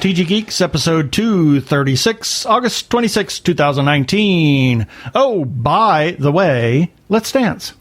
TG Geeks, episode 236, August 26, 2019. Oh, by the way, let's dance.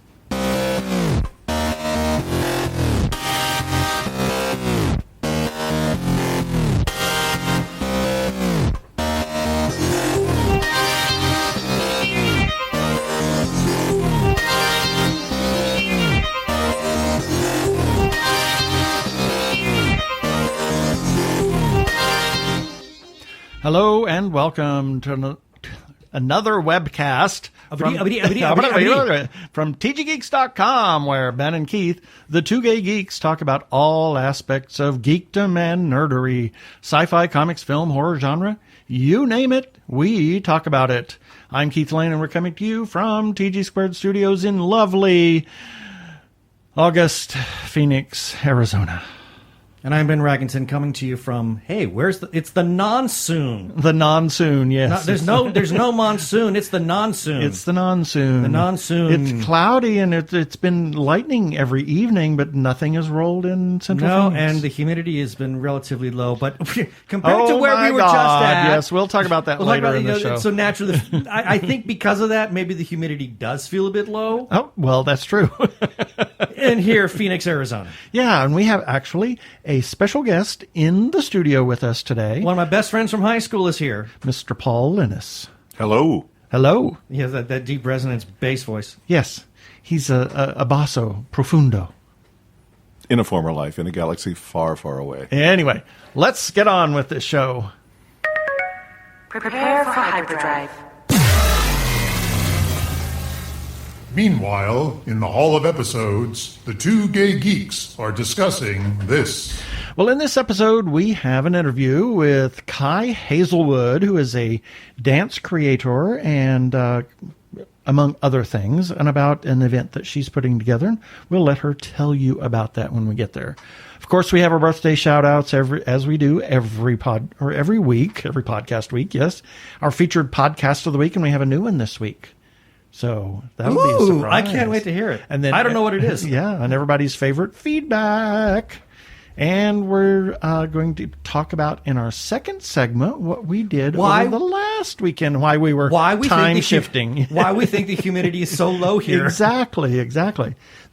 Hello and welcome to another webcast from TGGeeks.com, where Ben and Keith, the Two Gay Geeks, talk about all aspects of geekdom and nerdery, sci-fi, comics, film, horror genre. You name it, we talk about it. I'm Keith Lane, and we're coming to you from TG Squared Studios in lovely August, Phoenix, Arizona. And I'm Ben Ragginson, coming to you from, it's the non-soon. The non-soon, yes. There's no monsoon, it's the non-soon. It's the non-soon. The non-soon. It's cloudy and it's been lightning every evening, but nothing has rolled in Central Phoenix. And the humidity has been relatively low, but compared to where we were just at. Yes, we'll talk about that later in the show. So naturally, I think because of that, maybe the humidity does feel a bit low. Oh, well, that's true. And here, Phoenix, Arizona. Yeah, and we have actually a special guest in the studio with us today. One of my best friends from high school is here. Mr. Paul Linus. Hello. Hello. He has that deep resonance bass voice. Yes, he's a basso profundo. In a former life, in a galaxy far, far away. Anyway, let's get on with this show. Prepare for hyperdrive. Meanwhile, in the Hall of Episodes, the Two Gay Geeks are discussing this. Well, in this episode, we have an interview with Kai Hazelwood, who is a dance creator and, among other things, and about an event that she's putting together. And we'll let her tell you about that when we get there. Of course, we have our birthday shout-outs as we do every podcast week, yes. Our featured podcast of the week, and we have a new one this week. So that'll be a surprise. I can't wait to hear it. And then I don't know what it is. Yeah, and everybody's favorite feedback. And we're going to talk about in our second segment what we did over the last weekend, why we were time shifting. Why we think the humidity is so low here. Exactly.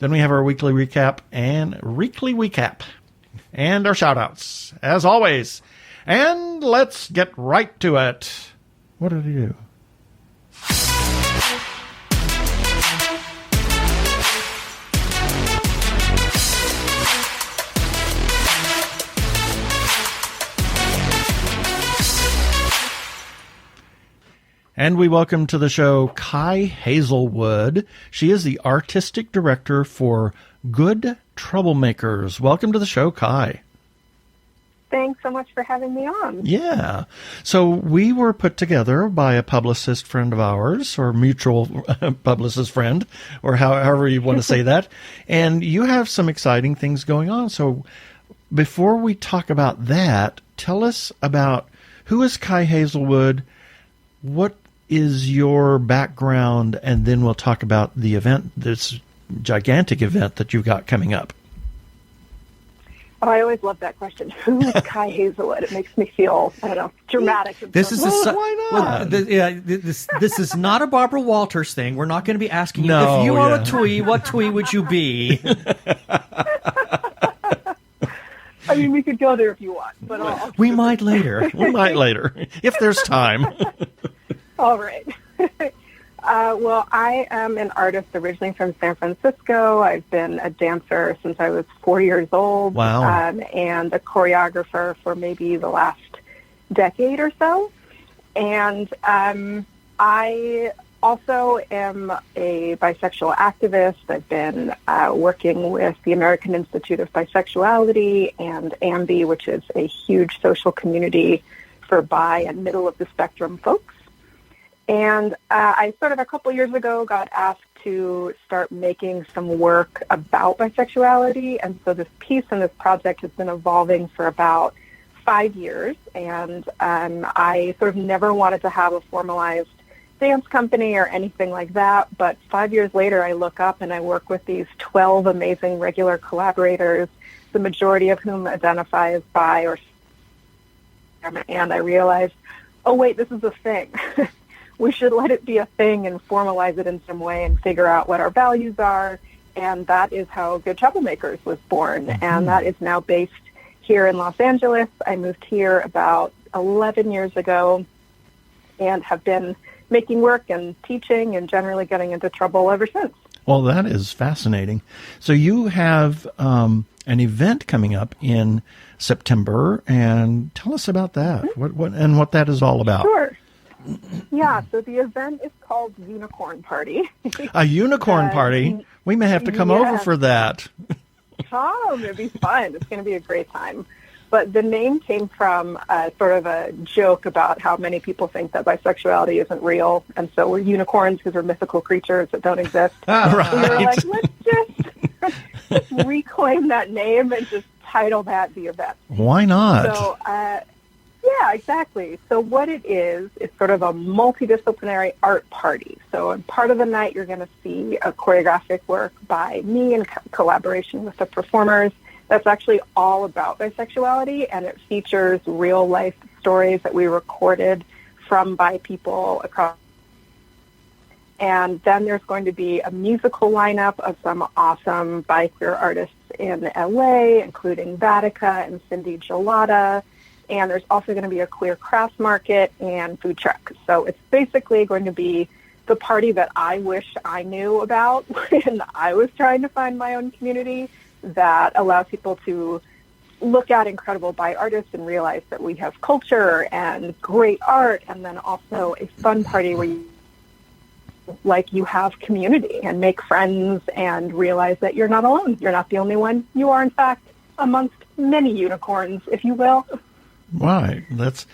Then we have our weekly recap and our shout-outs, as always. And let's get right to it. What did he do? And we welcome to the show Kai Hazelwood. She is the artistic director for Good Troublemakers. Welcome to the show, Kai. Thanks so much for having me on. Yeah. So we were put together by a publicist friend of ours, or mutual publicist friend, or however you want to say that. And you have some exciting things going on. So before we talk about that, tell us about who is Kai Hazelwood, what is your background, and then we'll talk about the event, this gigantic event that you've got coming up. Oh, I always love that question. Who is Kai Hazelwood? It makes me feel, dramatic. This is why not? This is not a Barbara Walters thing. We're not going to be asking you, if you were a twee, what twee would you be? I mean, we could go there if you want, but we might later. If there's time. All right. Well, I am an artist originally from San Francisco. I've been a dancer since I was 4 years old. Wow. And a choreographer for maybe the last decade or so. And I also am a bisexual activist. I've been working with the American Institute of Bisexuality and AmBi, which is a huge social community for bi and middle-of-the-spectrum folks. And I sort of a couple years ago got asked to start making some work about bisexuality. And so this piece and this project has been evolving for about 5 years. And I sort of never wanted to have a formalized dance company or anything like that. But 5 years later, I look up and I work with these 12 amazing regular collaborators, the majority of whom identify as bi or and I realized, oh, wait, this is a thing. We should let it be a thing and formalize it in some way and figure out what our values are. And that is how Good Troublemakers was born. And that is now based here in Los Angeles. I moved here about 11 years ago and have been making work and teaching and generally getting into trouble ever since. Well, that is fascinating. So you have an event coming up in September, and tell us about that. What that is all about. Sure. Yeah, so the event is called Unicorn Party. A unicorn party? We may have to come over for that. Come, it'd be fun. It's going to be a great time. But the name came from sort of a joke about how many people think that bisexuality isn't real, and so we're unicorns because we're mythical creatures that don't exist. Right. So we were like, let's just reclaim that name and just title that the event. Why not? So, yeah, exactly. So what it is sort of a multidisciplinary art party. So in part of the night, you're going to see a choreographic work by me in collaboration with the performers. That's actually all about bisexuality, and it features real-life stories that we recorded from bi people across. And then there's going to be a musical lineup of some awesome bi queer artists in LA, including Vatica and Cindy Gelada. And there's also going to be a queer crafts market and food truck. So it's basically going to be the party that I wish I knew about when I was trying to find my own community, that allows people to look at incredible bi artists and realize that we have culture and great art, and then also a fun party where you have community and make friends and realize that you're not alone. You're not the only one. You are, in fact, amongst many unicorns, if you will. Right. That's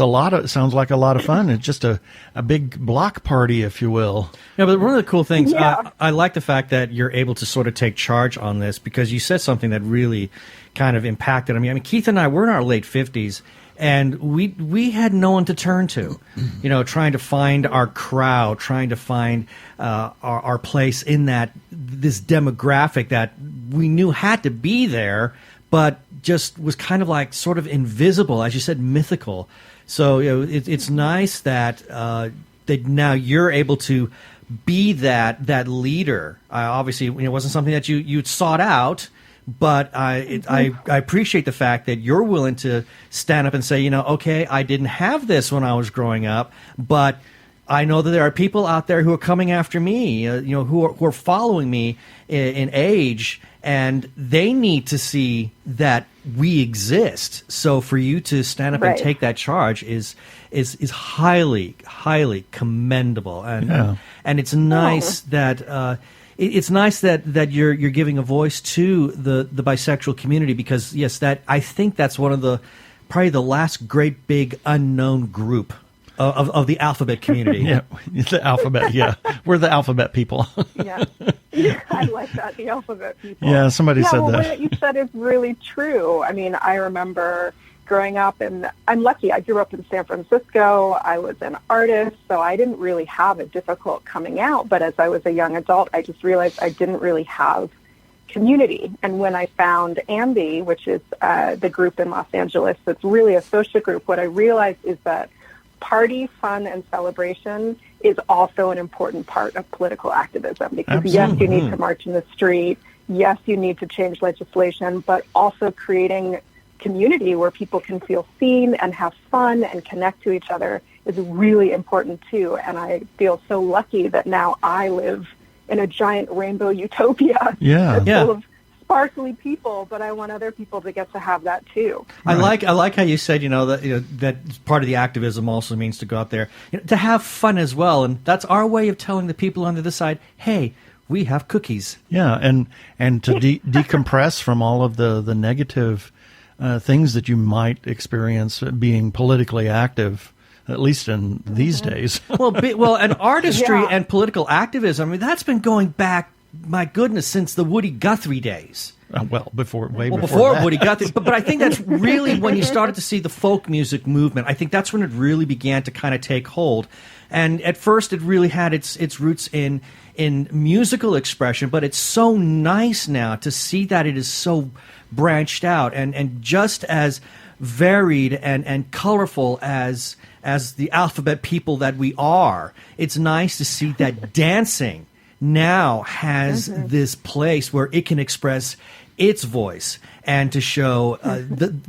a lot of. It sounds like a lot of fun. It's just a big block party, if you will. Yeah, but one of the cool things, Yeah. I like the fact that you're able to sort of take charge on this, because you said something that really kind of impacted. I mean, Keith and I, we're in our late 50s, and we had no one to turn to, trying to find our crowd, trying to find our place in this demographic that we knew had to be there, but just was kind of like sort of invisible, as you said, mythical. So it's nice that now you're able to be that leader. Obviously, it wasn't something that you sought out, but I appreciate the fact that you're willing to stand up and say, okay, I didn't have this when I was growing up, but I know that there are people out there who are coming after me, who are following me in age, and they need to see that we exist. So for you to stand up and take that charge is highly, highly commendable, and it's nice that it's nice that you're giving a voice to the bisexual community, because yes, I think that's one of probably the last great big unknown group of the alphabet community. Yeah, the alphabet. Yeah, we're the alphabet people. Yeah, I like that, the alphabet people. Yeah, somebody said that. that. What you said is really true. I mean, I remember growing up, and I'm lucky. I grew up in San Francisco. I was an artist, so I didn't really have a difficult coming out. But as I was a young adult, I just realized I didn't really have community. And when I found AmBi, which is the group in Los Angeles that's really a social group, what I realized is that party, fun, and celebration is also an important part of political activism, because yes, you need to march in the street, yes, you need to change legislation, but also creating community where people can feel seen and have fun and connect to each other is really important too. And I feel so lucky that now I live in a giant rainbow utopia that's full of sparkly people, but I want other people to get to have that too. I like how you said, that part of the activism also means to go out there, to have fun as well, and that's our way of telling the people on the other side, hey, we have cookies. Yeah, and to decompress from all of the negative things that you might experience being politically active, at least in these days. Well, and artistry and political activism, I mean, that's been going back, my goodness, since the Woody Guthrie days. Before that. Woody Guthrie. But I think that's really when you started to see the folk music movement. I think that's when it really began to kind of take hold. And at first, it really had its roots in musical expression. But it's so nice now to see that it is so branched out. And just as varied and colorful as the alphabet people that we are, it's nice to see that dancing now has this place where it can express its voice and to show,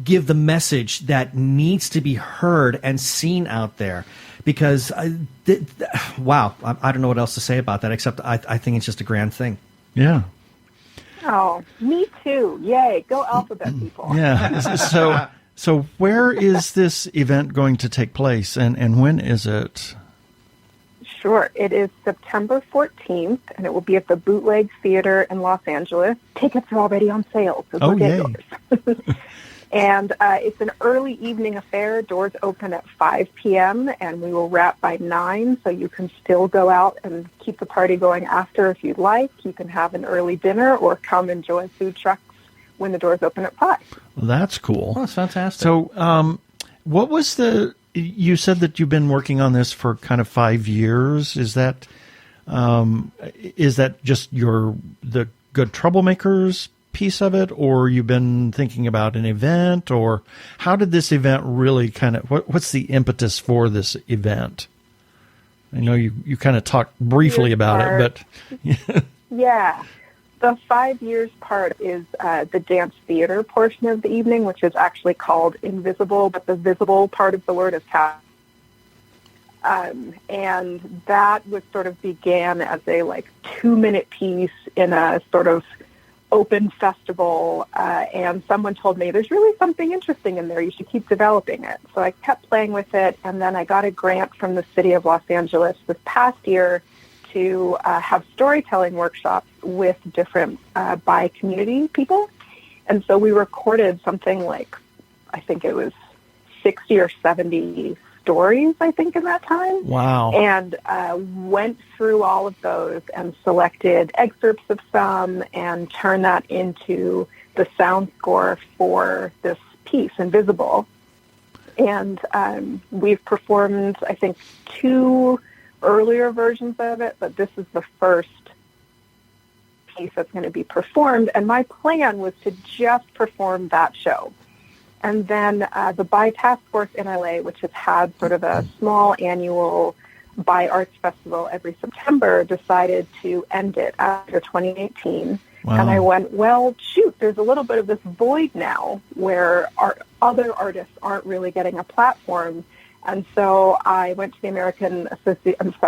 give the message that needs to be heard and seen out there. Because, wow, I don't know what else to say about that, except I think it's just a grand thing. Yeah. Oh, me too. Yay. Go alphabet people. Yeah. So where is this event going to take place, and when is it? Sure. It is September 14th, and it will be at the Bootleg Theater in Los Angeles. Tickets are already on sale, so go get yours. And it's an early evening affair. Doors open at 5 p.m., and we will wrap by 9, so you can still go out and keep the party going after if you'd like. You can have an early dinner or come enjoy food trucks when the doors open at 5. Well, that's cool. Oh, that's fantastic. So what was you said that you've been working on this for kind of 5 years. Is that just the Good Troublemakers piece of it, or you've been thinking about an event, or how did this event really what's the impetus for this event? I know you kind of talked briefly about it, but yeah. The 5 years part is the dance theater portion of the evening, which is actually called Invisible, but the visible part of the word is cast. And that was sort of began as a 2-minute piece in a sort of open festival, and someone told me there's really something interesting in there. You should keep developing it. So I kept playing with it, and then I got a grant from the city of Los Angeles this past year to have storytelling workshops with different BI community people. And so we recorded something I think it was 60 or 70 stories, I think, in that time. Wow. And went through all of those and selected excerpts of some and turned that into the sound score for this piece, Invisible. And we've performed, I think, 2 earlier versions of it, but this is the first piece that's going to be performed. And my plan was to just perform that show. And then the BI Task Force in LA, which has had sort of a small annual BI Arts Festival every September, decided to end it after 2018. Wow. And I went, well, shoot, there's a little bit of this void now where other artists aren't really getting a platform. And so I went to the American Association of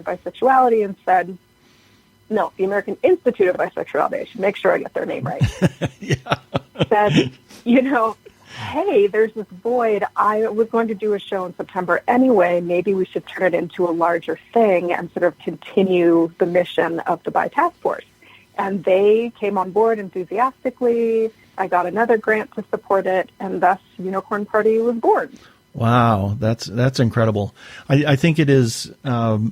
Bisexuality and said, no, the American Institute of Bisexuality. I should make sure I get their name right. Yeah. Said, hey, there's this void. I was going to do a show in September anyway. Maybe we should turn it into a larger thing and sort of continue the mission of the BI Task Force. And they came on board enthusiastically. I got another grant to support it, and thus Unicorn Party was born. Wow, that's incredible. I think it is, it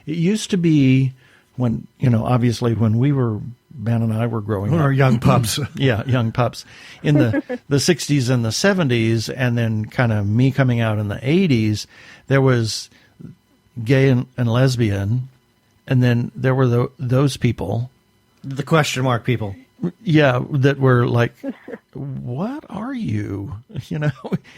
used to be when, obviously when Ben and I were growing up. Or young pups. Yeah, young pups. In the 60s and the 70s, and then kind of me coming out in the 80s, there was gay and lesbian, and then there were those people. The question mark people. Yeah, that were like, what are you?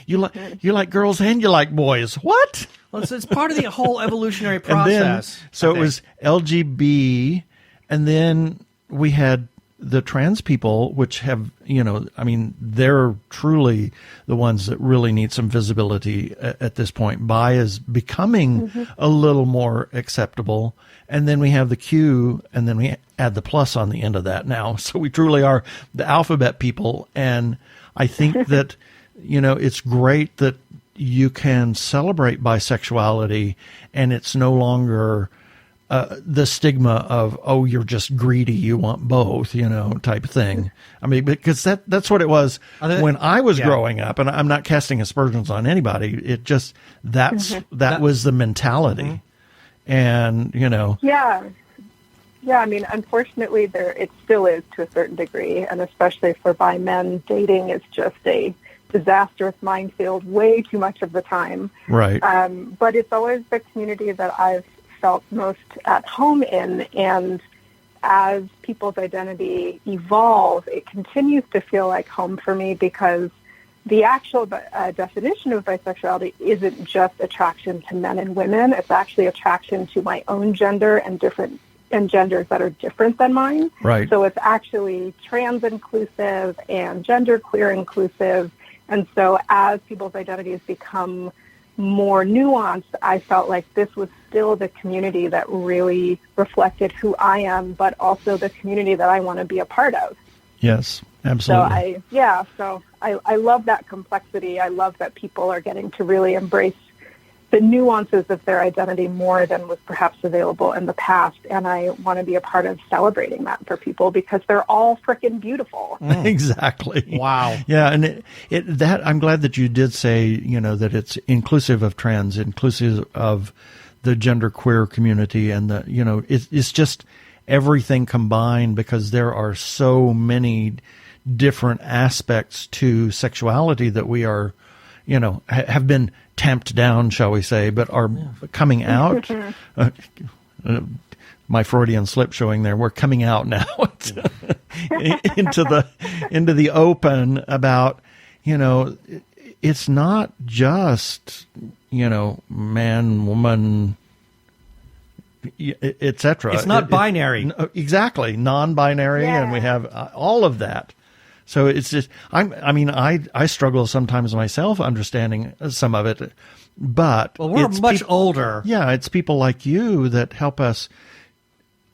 You like girls and you like boys. What? Well, it's part of the whole evolutionary process. It was LGB, and then we had the trans people, which have, they're truly the ones that really need some visibility at this point. Bi is becoming a little more acceptable. And then we have the Q, and then we add the plus on the end of that now. So we truly are the alphabet people. And I think that, it's great that you can celebrate bisexuality, and it's no longer the stigma of, oh, you're just greedy, you want both, type thing. I mean, because that's what it was when I was growing up, and I'm not casting aspersions on anybody. It just, that was the mentality. And, Yeah. Yeah, I mean, unfortunately, it still is to a certain degree, and especially for bi men, dating is just a disastrous minefield way too much of the time. Right. But it's always the community that I've felt most at home in, and as people's identity evolve, it continues to feel like home for me, because the actual definition of bisexuality isn't just attraction to men and women. It's actually attraction to my own gender and genders that are different than mine. Right. So it's actually trans inclusive and gender queer inclusive. And so as people's identities become more nuanced, I felt like this was still the community that really reflected who I am, but also the community that I want to be a part of. Yes, absolutely. So I love that complexity. I love that people are getting to really embrace the nuances of their identity more than was perhaps available in the past. And I want to be a part of celebrating that for people, because they're all freaking beautiful. Exactly. Wow. Yeah, and that I'm glad that you did say, that it's inclusive of trans, inclusive of the genderqueer community, and it's just everything combined, because there are so many different aspects to sexuality that we are, have been tamped down, shall we say, but are coming out. My Freudian slip showing there. We're coming out now into the open about, it's not just, man, woman, etc. It's not binary. Exactly. Non-binary. And we have all of that. So it's just, I struggle sometimes myself understanding some of it, but we're much older. Yeah. It's people like you that help us,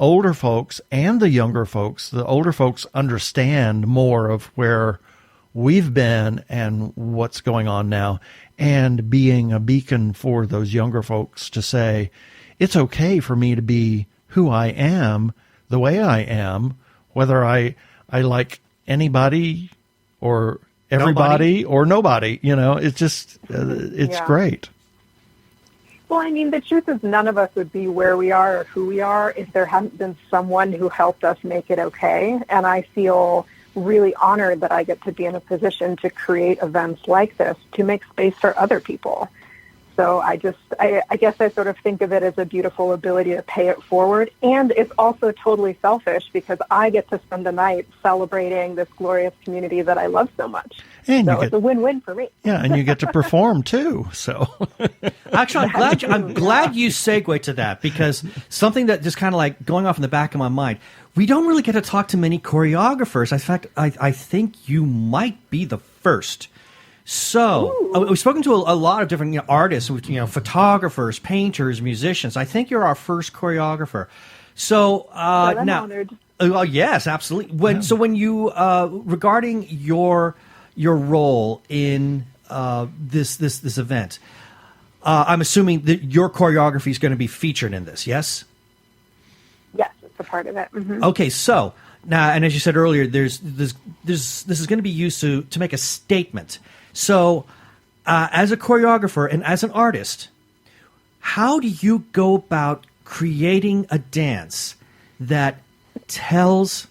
older folks and the younger folks. The older folks understand more of where we've been and what's going on now, and being a beacon for those younger folks to say, it's okay for me to be who I am, the way I am, whether I like anybody or everybody or nobody. It's just, it's great. Well, the truth is none of us would be where we are or who we are if there hadn't been someone who helped us make it okay. And I feel really honored that I get to be in a position to create events like this to make space for other people. So I guess I sort of think of it as a beautiful ability to pay it forward. And it's also totally selfish, because I get to spend the night celebrating this glorious community that I love so much. And so it's a win-win for me. Yeah, and you get to perform too. So actually, I'm glad you segue to that, because something that just kind of like going off in the back of my mind, we don't really get to talk to many choreographers. In fact, I think you might be the first. So we've spoken to a lot of different artists, photographers, painters, musicians. I think you're our first choreographer. So I'm now, honored. Yes, absolutely. So when you regarding your role in this event, I'm assuming that your choreography is going to be featured in this. Yes. Yes, it's a part of it. Mm-hmm. Okay, so now, and as you said earlier, this is going to be used to make a statement. So, as a choreographer and as an artist, how do you go about creating a dance that tells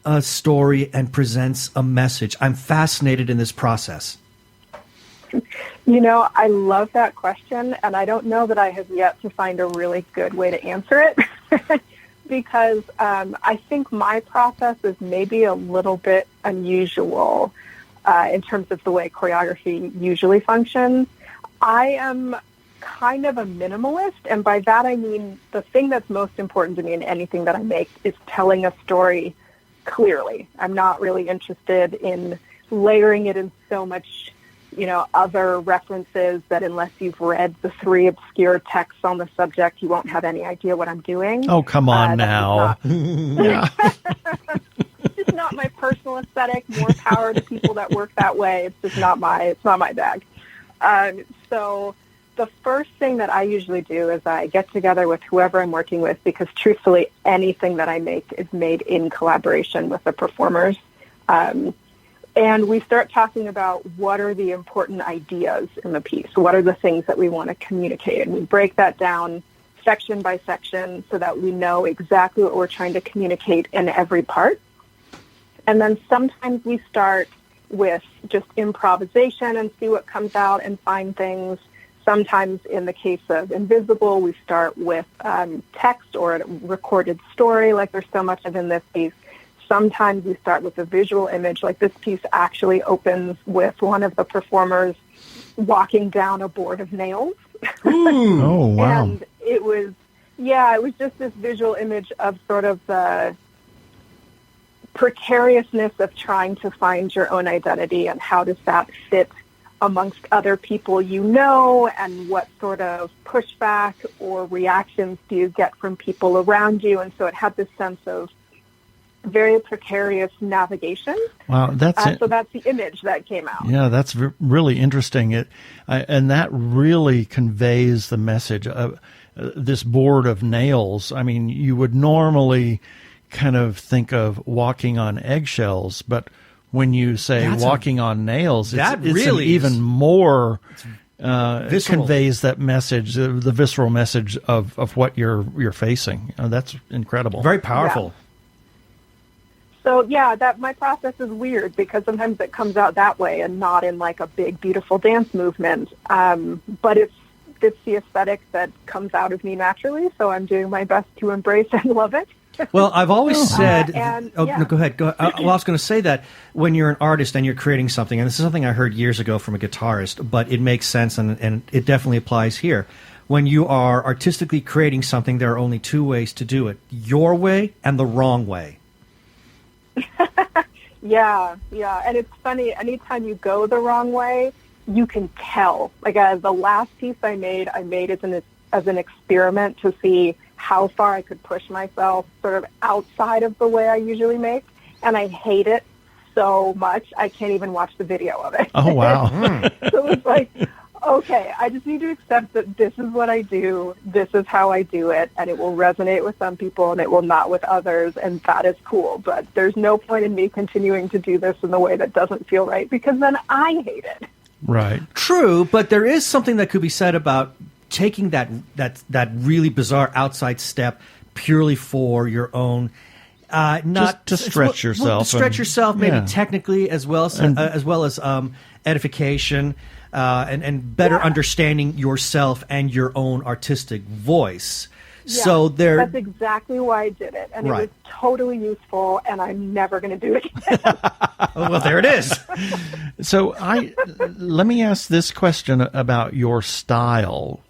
a story and presents a message? I'm fascinated in this process. I love that question, and I don't know that I have yet to find a really good way to answer it. Because I think my process is maybe a little bit unusual in terms of the way choreography usually functions. I am kind of a minimalist, and by that I mean the thing that's most important to me in anything that I make is telling a story clearly. I'm not really interested in layering it in so much other references that unless you've read the 3 obscure texts on the subject, you won't have any idea what I'm doing. Oh, come on now. It's just not my personal aesthetic. More power to people that work that way. It's just not my bag. So the first thing that I usually do is I get together with whoever I'm working with, because truthfully, anything that I make is made in collaboration with the performers. And we start talking about what are the important ideas in the piece. What are the things that we want to communicate? And we break that down section by section so that we know exactly what we're trying to communicate in every part. And then sometimes we start with just improvisation and see what comes out and find things. Sometimes in the case of Invisible, we start with text or a recorded story, like there's so much of in this piece. Sometimes we start with a visual image, like this piece actually opens with one of the performers walking down a board of nails. Oh, wow. And it was just this visual image of sort of the precariousness of trying to find your own identity and how does that fit amongst other people you know, and what sort of pushback or reactions do you get from people around you. And so it had this sense of very precarious navigation. Wow, so that's the image that came out. Yeah, that's really interesting. And that really conveys the message of this board of nails. I mean, you would normally kind of think of walking on eggshells, but when you say walking on nails, it's really even more conveys that message, the visceral message of what you're facing. That's incredible. Very powerful. Yeah. So that my process is weird because sometimes it comes out that way and not in like a big, beautiful dance movement. But it's the aesthetic that comes out of me naturally. So I'm doing my best to embrace and love it. Well, I've always said, no, go ahead. Well, I was going to say that when you're an artist and you're creating something, and this is something I heard years ago from a guitarist, but it makes sense and it definitely applies here. When you are artistically creating something, there are only two ways to do it: your way and the wrong way. Yeah. And it's funny, anytime you go the wrong way, you can tell. Like the last piece I made as an experiment to see how far I could push myself sort of outside of the way I usually make. And I hate it so much, I can't even watch the video of it. Oh, wow. So it's like, okay, I just need to accept that this is what I do, this is how I do it, and it will resonate with some people and it will not with others, and that is cool. But there's no point in me continuing to do this in the way that doesn't feel right, because then I hate it. Right. True, but there is something that could be said about taking that really bizarre outside step purely for your own, not just to stretch yourself, maybe technically as well as edification, and better understanding yourself and your own artistic voice. Yeah, so that's exactly why I did it, and it was totally useful, and I'm never going to do it again. Well, there it is. So let me ask this question about your style.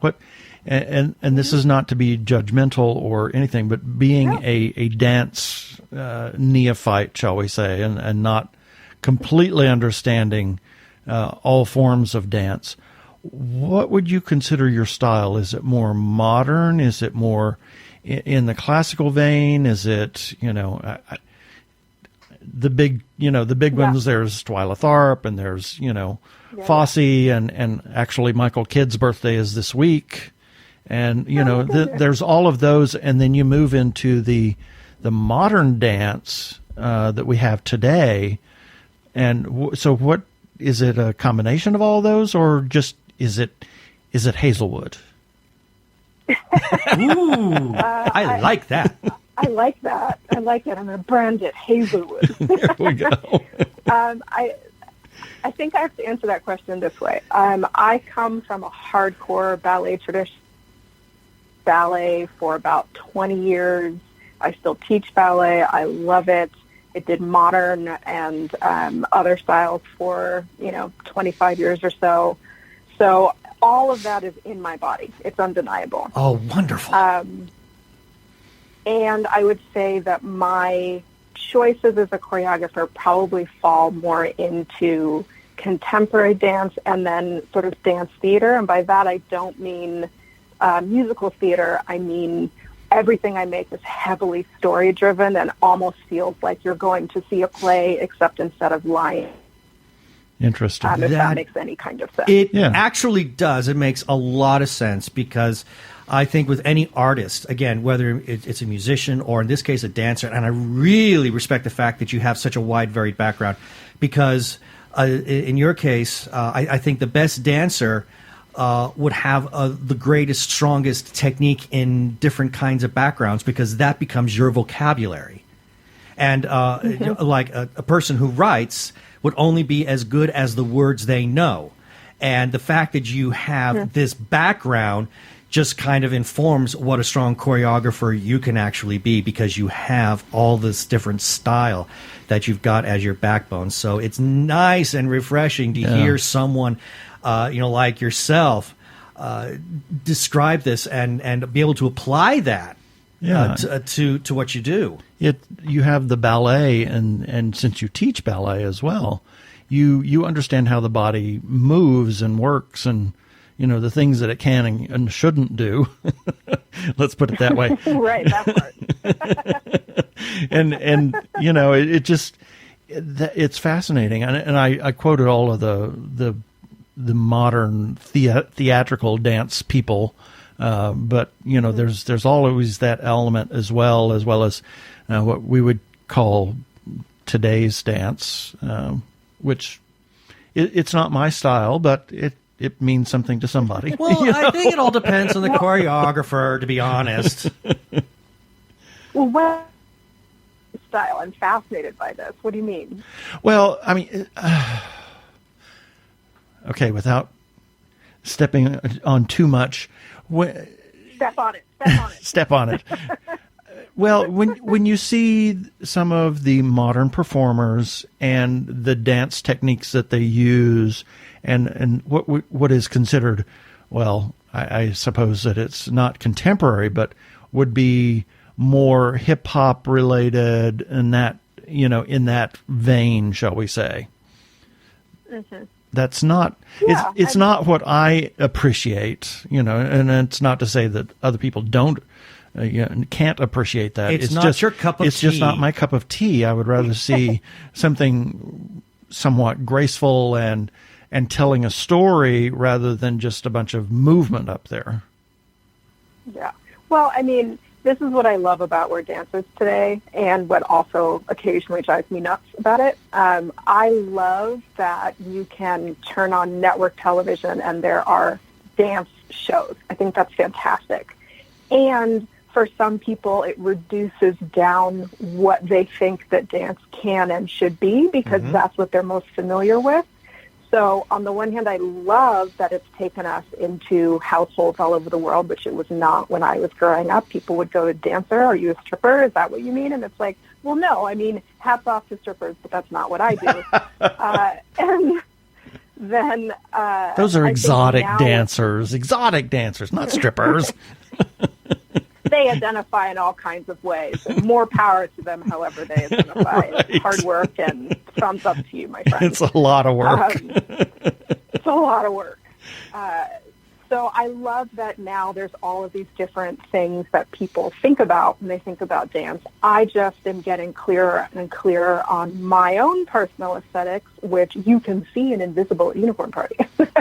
And this is not to be judgmental or anything, but being a dance neophyte, shall we say, and not completely understanding all forms of dance, what would you consider your style? Is it more modern? Is it more in the classical vein? Is it, the big ones? There's Twyla Tharp, and there's, Fosse, and actually Michael Kidd's birthday is this week. And, there's all of those. And then you move into the modern dance that we have today. And so what, is it a combination of all those, or just, is it Hazelwood? Ooh, I like that. I like that. I like it. I'm going to brand it Hazelwood. There we go. I think I have to answer that question this way. I come from a hardcore ballet tradition. Ballet for about 20 years. I still teach ballet. I love it. It did modern and other styles for 25 years or so. So all of that is in my body. It's undeniable. Oh, wonderful. And I would say that my choices as a choreographer probably fall more into contemporary dance and then sort of dance theater. And by that, I don't mean musical theater. I mean everything I make is heavily story-driven and almost feels like you're going to see a play, except instead of lying. Interesting. If that makes any kind of sense. It actually does. It makes a lot of sense, because I think with any artist, again, whether it's a musician or in this case a dancer, and I really respect the fact that you have such a wide, varied background, because in your case, I think the best dancer would have the greatest, strongest technique in different kinds of backgrounds, because that becomes your vocabulary. And like a person who writes would only be as good as the words they know. And the fact that you have this background just kind of informs what a strong choreographer you can actually be, because you have all this different style that you've got as your backbone. So it's nice and refreshing to hear someone, like yourself, describe this and be able to apply that to what you do. You have the ballet, and since you teach ballet as well, you understand how the body moves and works, and the things that it can and shouldn't do. Let's put it that way. Right, that part. and it's fascinating. And I quoted all of the modern theatrical dance people, but there's always that element as well as what we would call today's dance, which it's not my style, but it means something to somebody. Well, I think it all depends on the choreographer, to be honest. Well, what style? I'm fascinated by this. What do you mean? Well, I mean, okay, without stepping on too much. Step on it. Step on it. Step on it. Well, when you see some of the modern performers and the dance techniques that they use, and what is considered, well, I suppose that it's not contemporary, but would be more hip hop related, and that in that vein, shall we say? Mm-hmm. That's not. It's not what I appreciate, and it's not to say that other people don't. Can't appreciate that. It's not just your cup of tea. It's just not my cup of tea. I would rather see something somewhat graceful and telling a story rather than just a bunch of movement up there. Yeah. Well, I mean, this is what I love about where dance is today, and what also occasionally drives me nuts about it. I love that you can turn on network television and there are dance shows. I think that's fantastic. And for some people, it reduces down what they think that dance can and should be, because that's what they're most familiar with. So on the one hand, I love that it's taken us into households all over the world, which it was not when I was growing up. People would go to dancer. Are you a stripper? Is that what you mean? And it's like, well, no, I mean, hats off to strippers, but that's not what I do. And then those are exotic dancers, not strippers. They identify in all kinds of ways. More power to them, however they identify. Right. It's hard work, and thumbs up to you, my friend. It's a lot of work. It's a lot of work. So I love that now there's all of these different things that people think about when they think about dance. I just am getting clearer and clearer on my own personal aesthetics, which you can see in Invisible at Unicorn Party.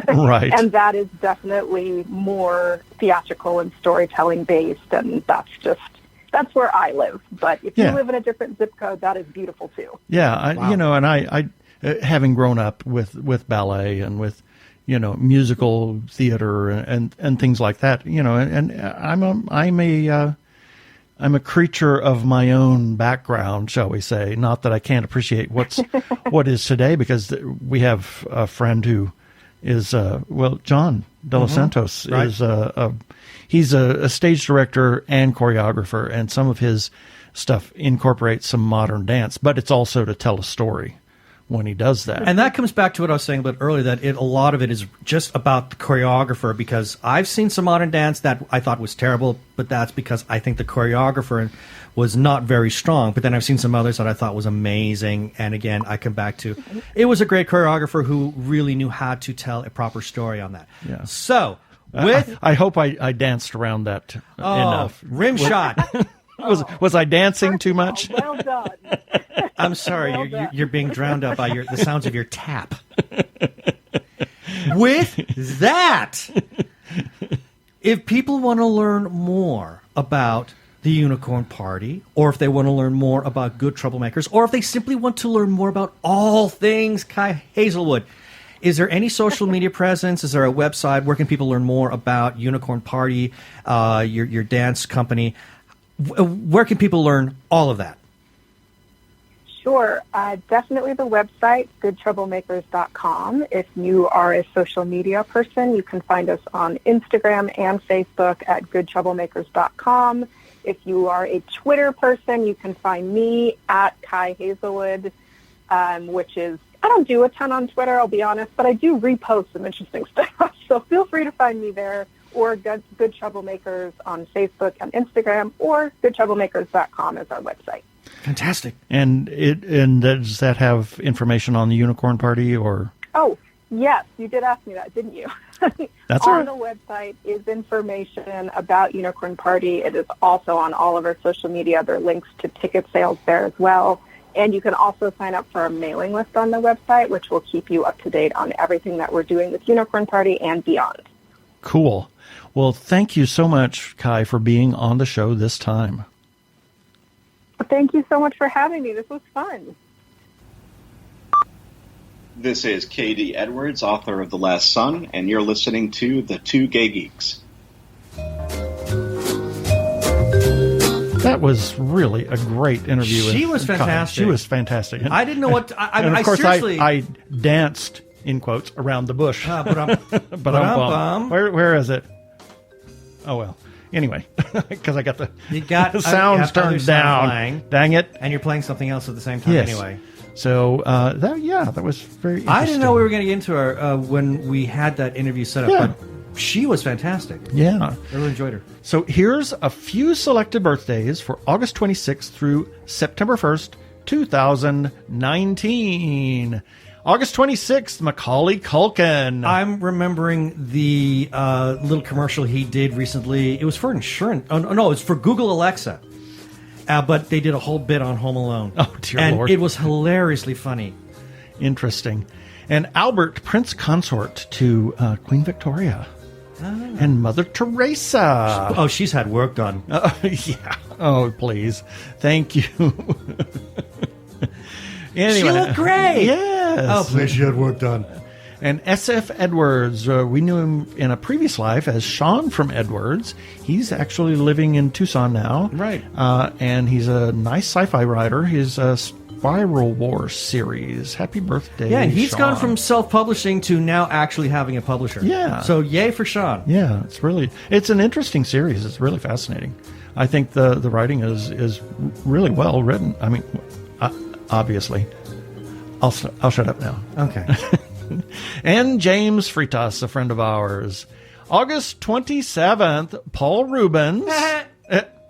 Right. And that is definitely more theatrical and storytelling based, and that's where I live. But if you live in a different zip code, that is beautiful too. Yeah, and I having grown up with ballet and with musical theater and things like that, and I'm a creature of my own background, shall we say? Not that I can't appreciate what is today, because we have a friend who is John De Los Santos is he's a stage director and choreographer, and some of his stuff incorporates some modern dance, but it's also to tell a story when he does that. And that comes back to what I was saying about earlier, that a lot of it is just about the choreographer, because I've seen some modern dance that I thought was terrible, but that's because I think the choreographer was not very strong. But then I've seen some others that I thought was amazing. And again, I come back to, it was a great choreographer who really knew how to tell a proper story on that. Yeah. So, I hope I danced around that enough. Rim shot. Was I dancing too much? Well done. I'm sorry, you're being drowned out by the sounds of your tap. With that, if people want to learn more about the Unicorn Party, or if they want to learn more about Good Troublemakers, or if they simply want to learn more about all things Kai Hazelwood, is there any social media presence? Is there a website? Where can people learn more about Unicorn Party, your dance company? Where can people learn all of that? Sure. Definitely the website, goodtroublemakers.com. If you are a social media person, you can find us on Instagram and Facebook at goodtroublemakers.com. If you are a Twitter person, you can find me at Kai Hazelwood, which is, I don't do a ton on Twitter, I'll be honest, but I do repost some interesting stuff. So feel free to find me there, or Good Troublemakers on Facebook and Instagram, or goodtroublemakers.com is our website. Fantastic. And does that have information on the Unicorn Party or? Oh, yes, you did ask me that, didn't you? That's all on right. the website is information about Unicorn Party. It is also on all of our social media. There are links to ticket sales there as well. And you can also sign up for our mailing list on the website, which will keep you up to date on everything that we're doing with Unicorn Party and beyond. Cool. Well, thank you so much, Kai, for being on the show this time. Thank you so much for having me. This was fun. This is Katie Edwards, author of The Last Son, and you're listening to The Two Gay Geeks. That was really a great interview. She with was Kai. fantastic. She was fantastic. I didn't know what... And of course, seriously... I danced, in quotes, around the bush. Ba-dum. Where is it? Oh, well. Anyway, because I got the the sounds turned down. Playing, dang it. And you're playing something else at the same time anyway. So, that was very interesting. I didn't know we were going to get into her when we had that interview set up, but she was fantastic. Yeah. I really enjoyed her. So here's a few selected birthdays for August 26th through September 1st, 2019. August 26th, Macaulay Culkin. I'm remembering the little commercial he did recently. It was for insurance. Oh, no, it was for Google Alexa. But they did a whole bit on Home Alone. Oh, dear and Lord. It was hilariously funny. Interesting. And Albert, Prince Consort to Queen Victoria. And Mother Teresa. Oh, she's had work done. Yeah. Oh, please. Thank you. Anyway. She looked great. Yes. Oh, please, she had work done. And S.F. Edwards, we knew him in a previous life as Sean from Edwards. He's actually living in Tucson now. Right. And he's a nice sci-fi writer. His Spiral War series. Happy birthday, Yeah, and he's Sean. gone from self-publishing to now actually having a publisher. Yeah. So yay for Sean. Yeah, it's an interesting series. It's really fascinating. I think the writing is really well written. I mean, obviously. I'll shut up now. Okay. And James Fritas, a friend of ours. August 27th, Paul Rubens.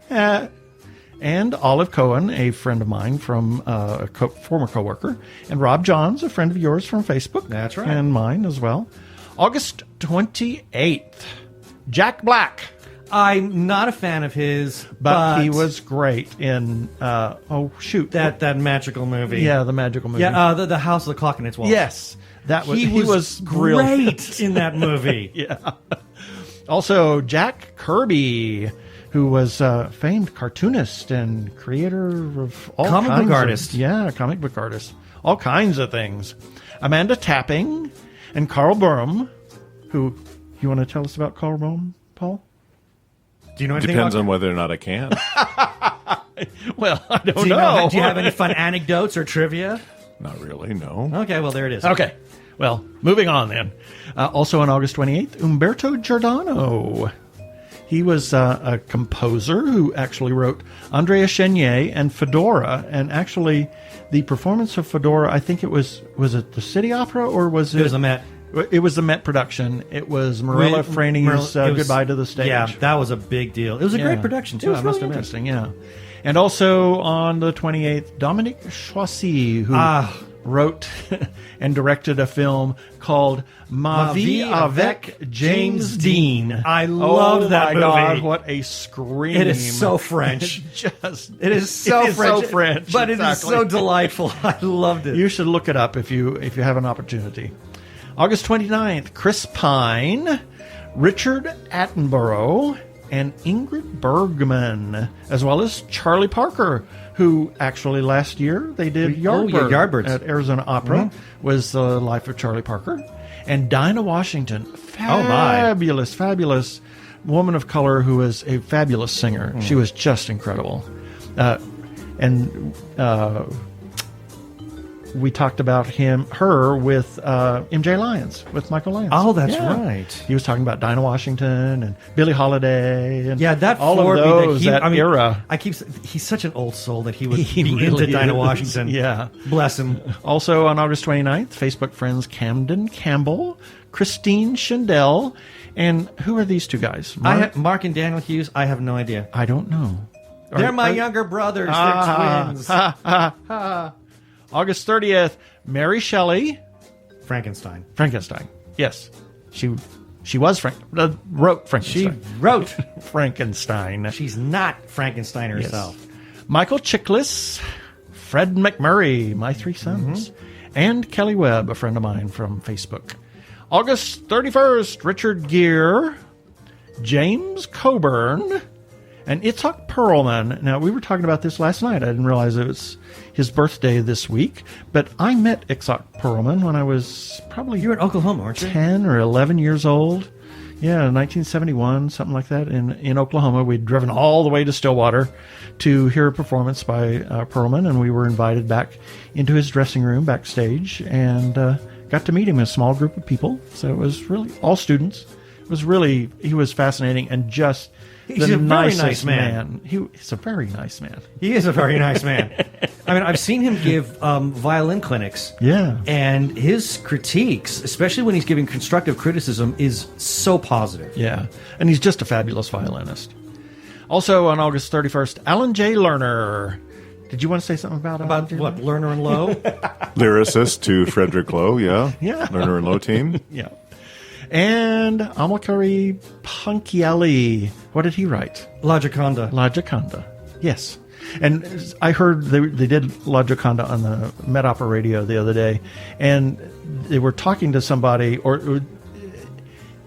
And Olive Cohen, a friend of mine from a former coworker. And Rob Johns, a friend of yours from Facebook. That's right. And mine as well. August 28th, Jack Black. I'm not a fan of his, But he was great in, that magical movie. Yeah, the magical movie. Yeah, the House of the Clock in Its Walls. Yes. He was great in that movie. Yeah. Also, Jack Kirby, who was a famed cartoonist and creator of all comic kinds book artist. Comic book artist. All kinds of things. Amanda Tapping and Carl Burnham, who, you want to tell us about Carl Burnham, Paul? Do you know anything Depends about on whether or not I can. Well, I don't know. Do you have any fun anecdotes or trivia? Not really, no. Okay, well, there it is. Okay. Well, moving on then. Also on August 28th, Umberto Giordano. He was a composer who actually wrote Andrea Chenier and Fedora. And actually, the performance of Fedora, I think it was it the City Opera or was it? It was a Met. It was the Met production. It was Marilla Franey's Goodbye to the Stage. Yeah, that was a big deal. It was a great production, too, It was I must really admit. interesting, yeah. And also on the 28th, Dominique Choisy, who wrote and directed a film called Ma Vie avec James Dean. I love that movie. Oh, my God, what a scream. It is so French. It is so French. But it is exactly. so delightful. I loved it. You should look it up if you have an opportunity. August 29th, Chris Pine, Richard Attenborough, and Ingrid Bergman, as well as Charlie Parker, who actually last year they did Yardbirds Yardbirds at Arizona Opera, was the life of Charlie Parker. And Dinah Washington, fabulous woman of color who is a fabulous singer. She was just incredible. we talked about her with MJ Lyons, with Michael Lyons. Oh, that's Yeah. right. He was talking about Dinah Washington and Billie Holiday. And Yeah, that all of floored me those, that era. He's such an old soul that he would He be really into Dinah is. Washington. Yeah. Bless him. Also on August 29th, Facebook friends Camden Campbell, Christine Schindel, and who are these two guys? Mark and Daniel Hughes, I have no idea. I don't know. They're my younger brothers. They're twins. August 30th, Mary Shelley. Frankenstein. Yes. She was wrote She Frankenstein. wrote. Frankenstein. She's not Frankenstein herself. Yes. Michael Chiklis, Fred McMurray, my three sons, and Kelly Webb, a friend of mine from Facebook. August 31st, Richard Gere, James Coburn, and Itzhak Perlman. Now, we were talking about this last night. I didn't realize it was his birthday this week, but I met Itzhak Perlman when I was probably You were in Oklahoma, weren't you? 10 or 11 years old. Yeah, 1971, something like that, in Oklahoma. We'd driven all the way to Stillwater to hear a performance by Perlman, and we were invited back into his dressing room backstage and got to meet him in a small group of people. So it was really all students. He was fascinating and just He's the a very nicest nice man. He's a very nice man. He is a very nice man. I mean, I've seen him give violin clinics. Yeah. And his critiques, especially when he's giving constructive criticism, is so positive. Yeah, and he's just a fabulous violinist. Also on August 31st, Alan J. Lerner. Did you want to say something about About Alan J. what, Lerner and Lowe? Lyricist to Frederick Lowe, yeah. Yeah. Lerner and Lowe team. Yeah. And Amalkari Punkiali. What did he write? La Gioconda. La Gioconda. Yes. And I heard they did La Gioconda on the Met Opera radio the other day, and they were talking to somebody, or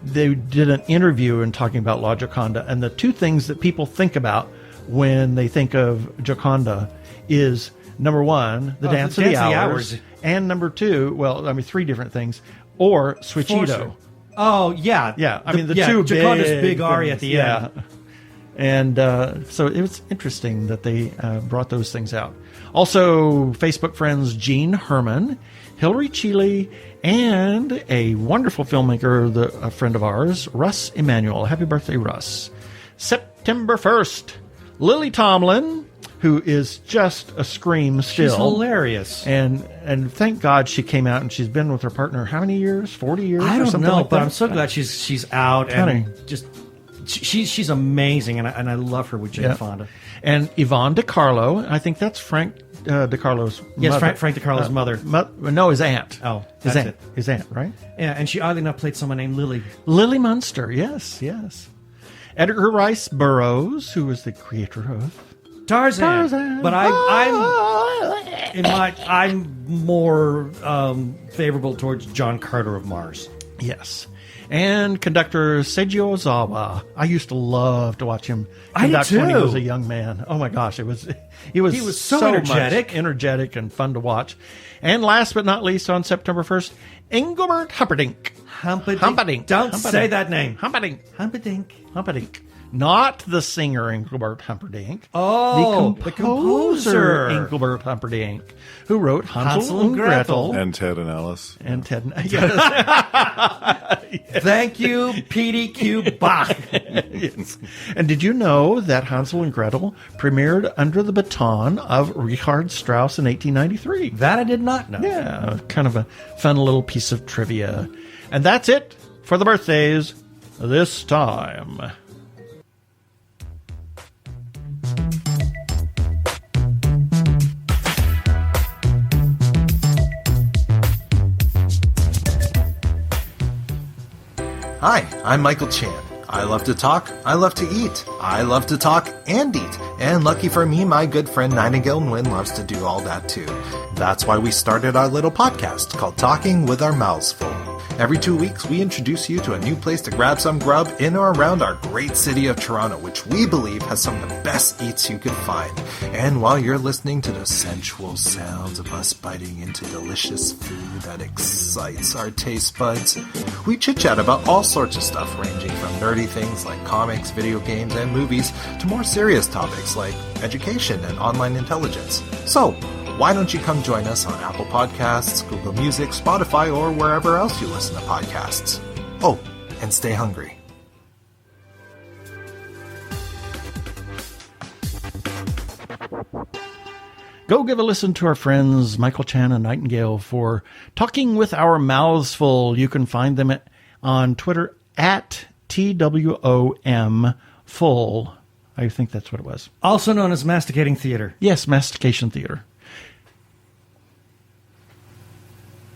they did an interview and talking about La Gioconda, and the two things that people think about when they think of Gioconda is, number one, the Dance of the Hours, and number two, three different things, or Switchito. Oh, yeah. Yeah, I mean, the two Gioconda's big aria at the yeah. end. And so it was interesting that they brought those things out. Also, Facebook friends Gene Herman, Hillary Chile, and a wonderful filmmaker, a friend of ours, Russ Emanuel. Happy birthday, Russ. September 1st, Lily Tomlin, who is just a scream still. She's hilarious. And thank God she came out, and she's been with her partner how many years? 40 years? I or don't something know, like but that? I'm so glad she's out and just she's amazing, and I love her with Jane Fonda. And Yvonne DiCarlo, I think that's Frank DiCarlo's Yes, mother. Frank DiCarlo's mother. No, his aunt. Oh, his that's aunt. it. His aunt, right? Yeah, and she oddly enough played someone named Lily. Lily Munster, yes. Edgar Rice Burroughs, who was the creator of Tarzan. But I'm more favorable towards John Carter of Mars. Yes. And conductor Seiji Ozawa. I used to love to watch him conduct when he was a young man. Oh my gosh, he was so energetic. much energetic and fun to watch. And last but not least, on September 1st, Engelbert Humperdinck. Humperdinck. Don't say that name. Humperdinck. Not the singer Engelbert Humperdinck. Oh, the composer Engelbert Humperdinck, who wrote Hansel and Gretel. And Ted and Alice. And Ted. Thank you, PDQ Bach. Yes. And did you know that Hansel and Gretel premiered under the baton of Richard Strauss in 1893? That I did not know. Yeah, kind of a fun little piece of trivia. And that's it for the birthdays this time. Hi, I'm Michael Chan. I love to talk, I love to eat, I love to talk and eat, and lucky for me, my good friend Nightingale Nguyen loves to do all that too. That's why we started our little podcast called Talking with Our Mouths Full. Every 2 weeks, we introduce you to a new place to grab some grub in or around our great city of Toronto, which we believe has some of the best eats you could find. And while you're listening to the sensual sounds of us biting into delicious food that excites our taste buds, we chit-chat about all sorts of stuff, ranging from nerdy things like comics, video games, and movies, to more serious topics like education and online intelligence. So, why don't you come join us on Apple Podcasts, Google Music, Spotify, or wherever else you listen to podcasts. Oh, and stay hungry. Go give a listen to our friends Michael Chan and Nightingale for Talking with Our Mouths Full. You can find them on Twitter at TWOM Full. I think that's what it was. Also known as Masticating Theater. Yes, Mastication Theater.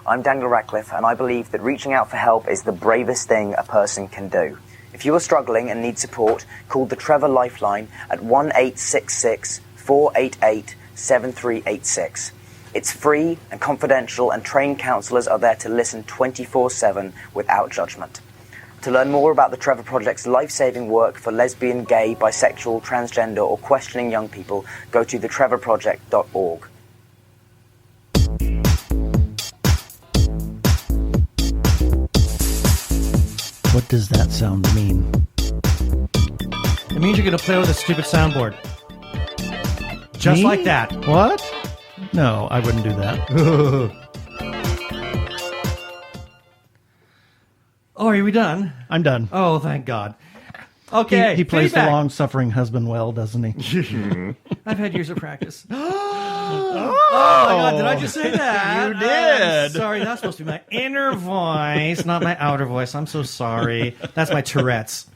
I'm Daniel Radcliffe, and I believe that reaching out for help is the bravest thing a person can do. If you are struggling and need support, call the Trevor Lifeline at 1-866-488-7386. It's free and confidential, and trained counsellors are there to listen 24/7 without judgment. To learn more about the Trevor Project's life-saving work for lesbian, gay, bisexual, transgender, or questioning young people, go to thetrevorproject.org. What does that sound mean? It means you're going to play with a stupid soundboard. Just Me? like that. What? No, I wouldn't do that. Oh, are we done? I'm done. Oh, thank God. Okay. He plays feedback. the long-suffering husband well, doesn't he? I've had years of practice. Oh my God, did I just say that? You did. I'm sorry, that's supposed to be my inner voice, not my outer voice. I'm so sorry. That's my Tourette's.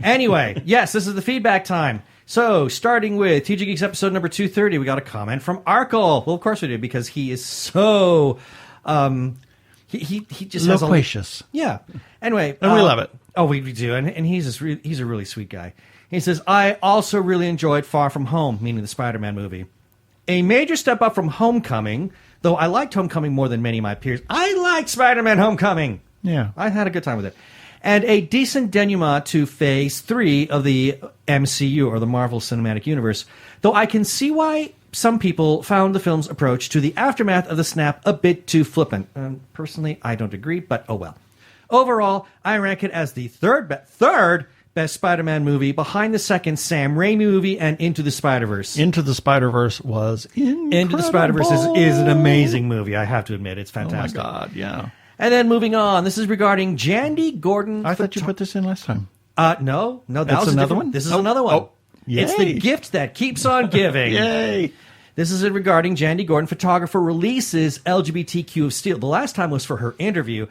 Anyway, yes, this is the feedback time. So, starting with TG Geeks episode number 230, we got a comment from Arkle. Well, of course we did, because he is so... He just has loquacious. Yeah. Anyway. And we love it. Oh, we do. And he's a really sweet guy. He says, I also really enjoyed Far From Home, meaning the Spider-Man movie. A major step up from Homecoming, though I liked Homecoming more than many of my peers. I liked Spider-Man Homecoming. Yeah. I had a good time with it. And a decent denouement to Phase 3 of the MCU, or the Marvel Cinematic Universe, though I can see why some people found the film's approach to the aftermath of the snap a bit too flippant. Personally, I don't agree, but oh well. Overall, I rank it as the third best Spider-Man movie, behind the second Sam Raimi movie and Into the Spider-Verse. Into the Spider-Verse was incredible. Into the Spider-Verse is an amazing movie, I have to admit. It's fantastic. Oh my God, yeah. And then moving on, this is regarding Jandy Gordon. I thought you put this in last time. No, that was another one? This is another one. Oh, it's the gift that keeps on giving. Yay. This is regarding Jandy Gordon, photographer, releases LGBTQ of Steel. The last time was for her interview.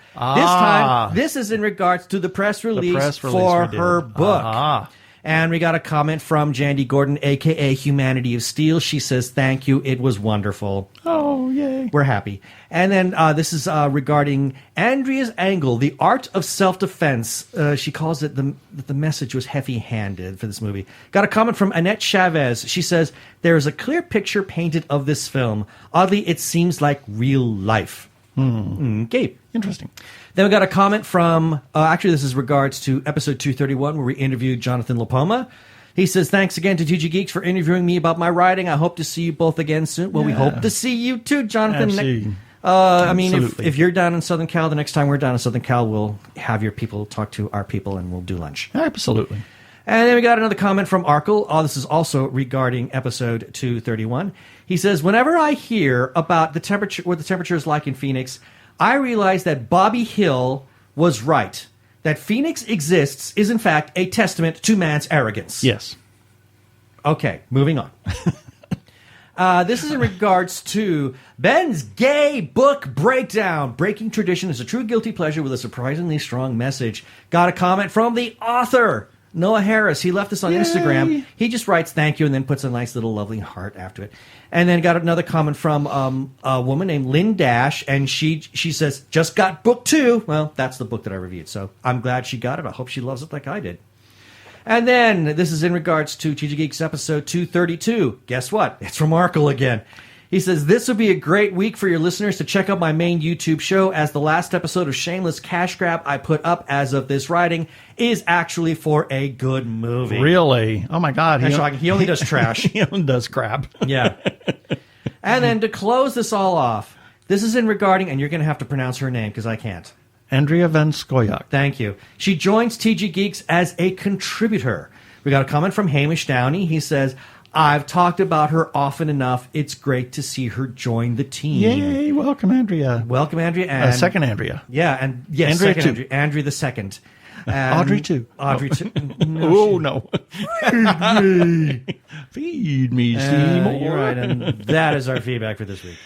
This is in regards to the press release for her book. And we got a comment from Jandy Gordon, a.k.a. Humanity of Steel. She says, thank you. It was wonderful. Oh, yay. We're happy. And then this is regarding Andrea's Angle, The Art of Self-Defense. She calls it the message was heavy-handed for this movie. Got a comment from Annette Chavez. She says, there is a clear picture painted of this film. Oddly, it seems like real life. Gabe. Interesting. Then we got a comment from, actually this is regards to episode 231 where we interviewed Jonathan LaPoma. He says, thanks again to TG Geeks for interviewing me about my writing. I hope to see you both again soon. Well, we hope to see you too, Jonathan. I mean, if you're down in Southern Cal, the next time we're down in Southern Cal, we'll have your people talk to our people and we'll do lunch. Absolutely. And then we got another comment from Arkle. This is also regarding episode 231. He says, whenever I hear about the temperature, what the temperature is like in Phoenix, I realize that Bobby Hill was right. That Phoenix exists is, in fact, a testament to man's arrogance. Yes. Okay, moving on. This is in regards to Ben's gay book breakdown. Breaking tradition is a true guilty pleasure with a surprisingly strong message. Got a comment from the author, Noah Harris. He left this on Instagram. He just writes thank you and then puts a nice little lovely heart after it. And then got another comment from a woman named Lynn Dash, and she says, just got book 2. Well, that's the book that I reviewed, so I'm glad she got it. I hope she loves it like I did. And then this is in regards to TG Geeks episode 232. Guess what? It's from Arkle again. He says, this would be a great week for your listeners to check out my main YouTube show, as the last episode of Shameless Cash Grab I put up as of this writing is actually for a good movie. Really? Oh, my God. He only does trash. He only does crap. Yeah. And then to close this all off, this is in regarding, and you're going to have to pronounce her name because I can't. Andrea Van Skoyak. Thank you. She joins TG Geeks as a contributor. We got a comment from Hamish Downey. He says, I've talked about her often enough. It's great to see her join the team. Yay! Welcome, Andrea. Welcome, Andrea. And Second Andrea. Yeah, and yes, Andrea second too. Andrea. Andrea the second. And Audrey too. Audrey too. Oh, no. Feed me, Seymour. You're right, and that is our feedback for this week.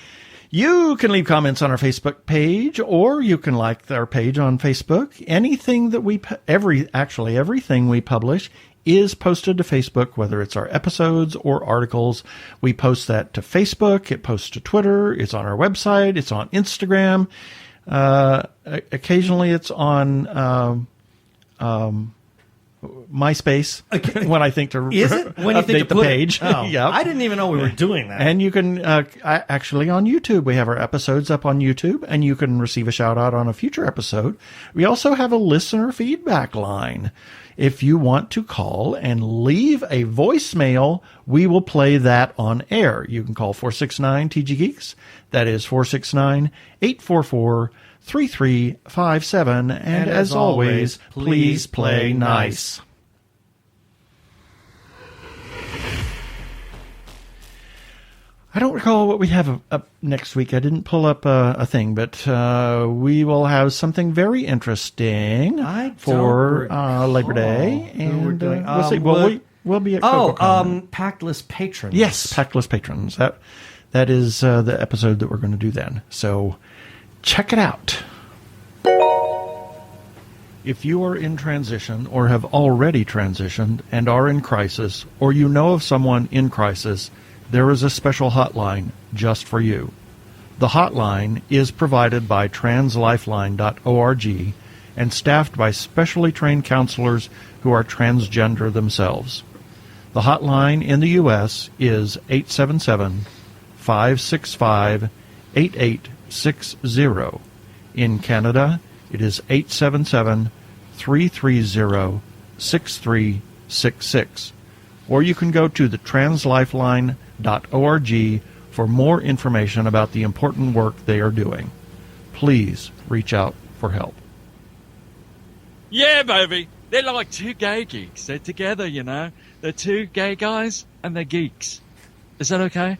You can leave comments on our Facebook page, or you can like our page on Facebook. Anything that everything we publish is posted to Facebook, whether it's our episodes or articles. We post that to Facebook. It posts to Twitter. It's on our website. It's on Instagram. Occasionally, it's on MySpace when I think to Is it? When you update think to the put page. It? Oh, Yep. I didn't even know we were doing that. And you can actually on YouTube, we have our episodes up on YouTube, and you can receive a shout out on a future episode. We also have a listener feedback line. If you want to call and leave a voicemail, we will play that on air. You can call 469-TG Geeks. That is 469-844-3357. And as always, please play nice. I don't recall what we have up next week. I didn't pull up a thing, but we will have something very interesting for Labor Day. And we're doing. We'll see. We'll be at CocoCon. Pactless Patrons. Yes, Pactless Patrons. That is the episode that we're going to do then. So check it out. If you are in transition or have already transitioned and are in crisis, or you know of someone in crisis, there is a special hotline just for you. The hotline is provided by translifeline.org and staffed by specially trained counselors who are transgender themselves. The hotline in the U.S. is 877-565-8860. In Canada, it is 877-330-6366. Or you can go to the translifeline.org for more information about the important work they are doing. Please reach out for help. Yeah, baby. They're like two gay geeks. They're together, you know. They're two gay guys and they're geeks. Is that okay?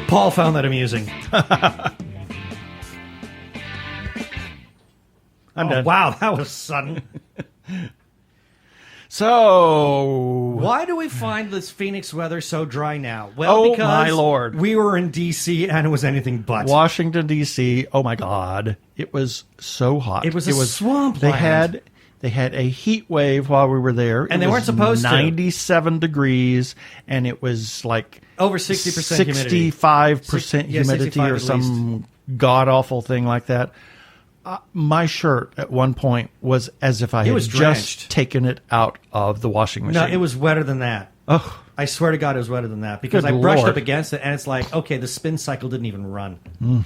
Paul found that amusing. I'm done. Wow, that was sudden. So, why do we find this Phoenix weather so dry now? Well, because my Lord. We were in D.C. and it was anything but. Washington, D.C., oh my God. It was so hot. It was swampland. They had a heat wave while we were there. And they weren't supposed to. 97 degrees, and it was like over 60% humidity. 65% humidity or some god-awful thing like that. My shirt at one point was as if I had just taken it out of the washing machine. No, it was wetter than that. Oh, I swear to God it was wetter than that because I brushed up against it and it's like, okay, the spin cycle didn't even run.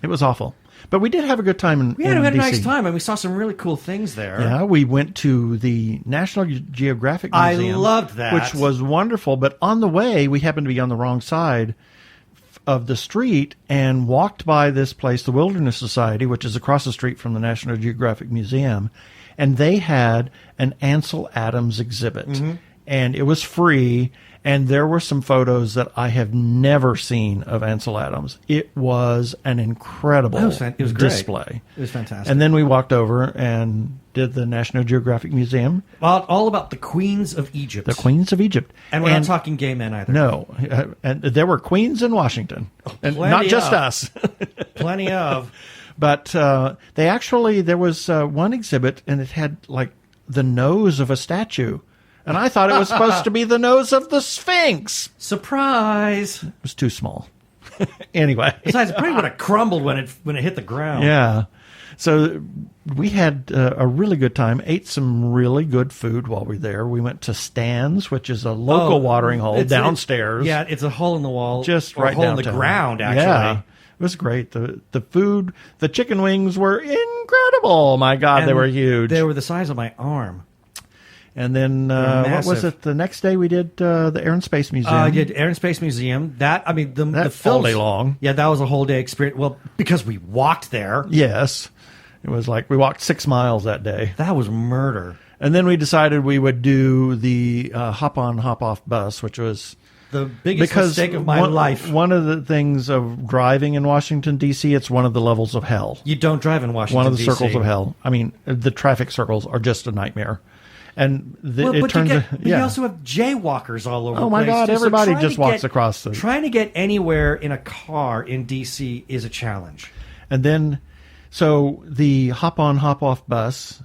It was awful. But we did have a good time in We had a DC. nice time and we saw some really cool things there. Yeah, we went to the National Geographic Museum. I loved that. Which was wonderful. But on the way, we happened to be on the wrong side of the street and walked by this place, the Wilderness Society, which is across the street from the National Geographic Museum, and they had an Ansel Adams exhibit, and it was free, and there were some photos that I have never seen of Ansel Adams. It was an incredible display. It was fantastic. And then we walked over and did the National Geographic Museum. Well, all about the Queens of Egypt. The Queens of Egypt. And we're not talking gay men either. No. And there were queens in Washington. And not just us. Plenty of. But there was one exhibit, and it had like the nose of a statue. And I thought it was supposed to be the nose of the Sphinx. Surprise! It was too small. Anyway. Besides, it probably would have crumbled when it hit the ground. Yeah. So we had a really good time, ate some really good food while we were there. We went to Stan's, which is a local watering hole downstairs. It's a hole in the wall. Just or right a hole downtown. in the ground, actually. Yeah. It was great. The food, the chicken wings were incredible. My God, they were huge. They were the size of my arm. And then, what was it? The next day we did the Air and Space Museum. I did Air and Space Museum. The all day long. Yeah, that was a whole day experience. Well, because we walked there. Yes. It was like we walked 6 miles that day. That was murder. And then we decided we would do the hop-on, hop-off bus, which was the biggest mistake of my life. One of the things of driving in Washington, D.C., it's one of the levels of hell. You don't drive in Washington, One of the D.C. circles of hell. I mean, the traffic circles are just a nightmare. And you also have jaywalkers all over the place. Oh, my God, everybody just walks across. Trying to get anywhere in a car in D.C. is a challenge. And then, so the hop-on, hop-off bus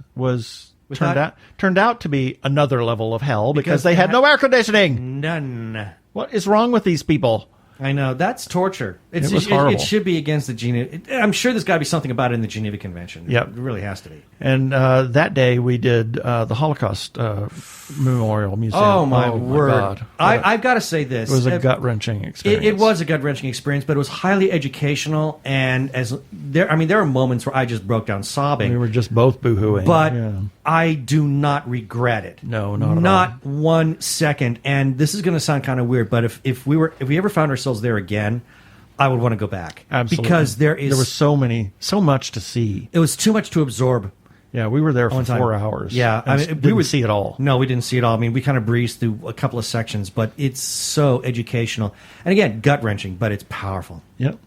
turned out to be another level of hell because they had no air conditioning. None. What is wrong with these people? I know. That's torture. It was horrible. It should be against the Geneva. I'm sure there's got to be something about it in the Geneva Convention. Yep. It really has to be. And that day we did the Holocaust Memorial Museum. Oh, my word. God. I've got to say this. It was a gut-wrenching experience. It was a gut-wrenching experience, but it was highly educational. And there are moments where I just broke down sobbing. We were just both boo-hooing. But I do not regret it. No, not at all. Not 1 second. And this is going to sound kind of weird, but if we ever found ourselves there again, I would want to go back. Absolutely. Because there was so much to see. It was too much to absorb. Yeah, we were there for 4 hours. Yeah, I mean, we would see it all. No, we didn't see it all. I mean, we kind of breezed through a couple of sections, but it's so educational. And again, gut-wrenching, but it's powerful. Yep.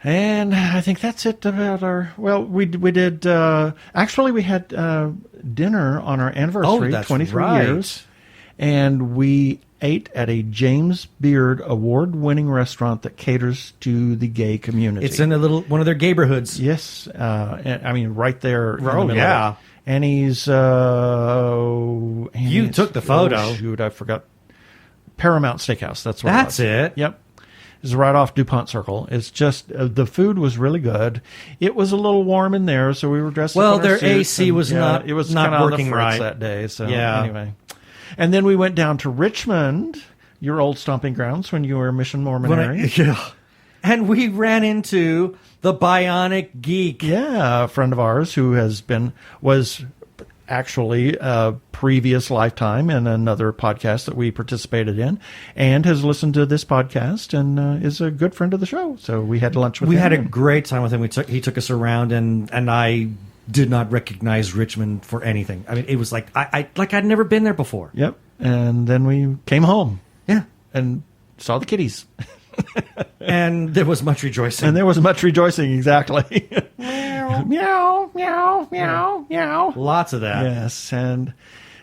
And I think that's it about our... Well, we did... actually, we had dinner on our anniversary, 23 years. And we ate at a James Beard award-winning restaurant that caters to the gay community. It's in one of their neighborhoods. Yes. I mean, right there in the middle. Yeah. Annie's... you took the photo. Oh, shoot, I forgot. Paramount Steakhouse. That's what That's it was. it. Yep. It's right off DuPont Circle. It's just, the food was really good. It was a little warm in there, so we were dressed up in our their suits, AC was not working right that day. So yeah. Anyway. And then we went down to Richmond, your old stomping grounds when you were a Mission Mormonary. Yeah. And we ran into the Bionic Geek. Yeah, a friend of ours who was actually a previous lifetime in another podcast that we participated in, and has listened to this podcast and is a good friend of the show. So we had lunch with him. We had a great time with him. He took us around, and I did not recognize Richmond for anything. I mean, it was like I'd never been there before. Yep. And then we came home. Yeah. And saw the kitties. And there was much rejoicing. Exactly. Meow, meow, meow, meow, meow. Lots of that. Yes, and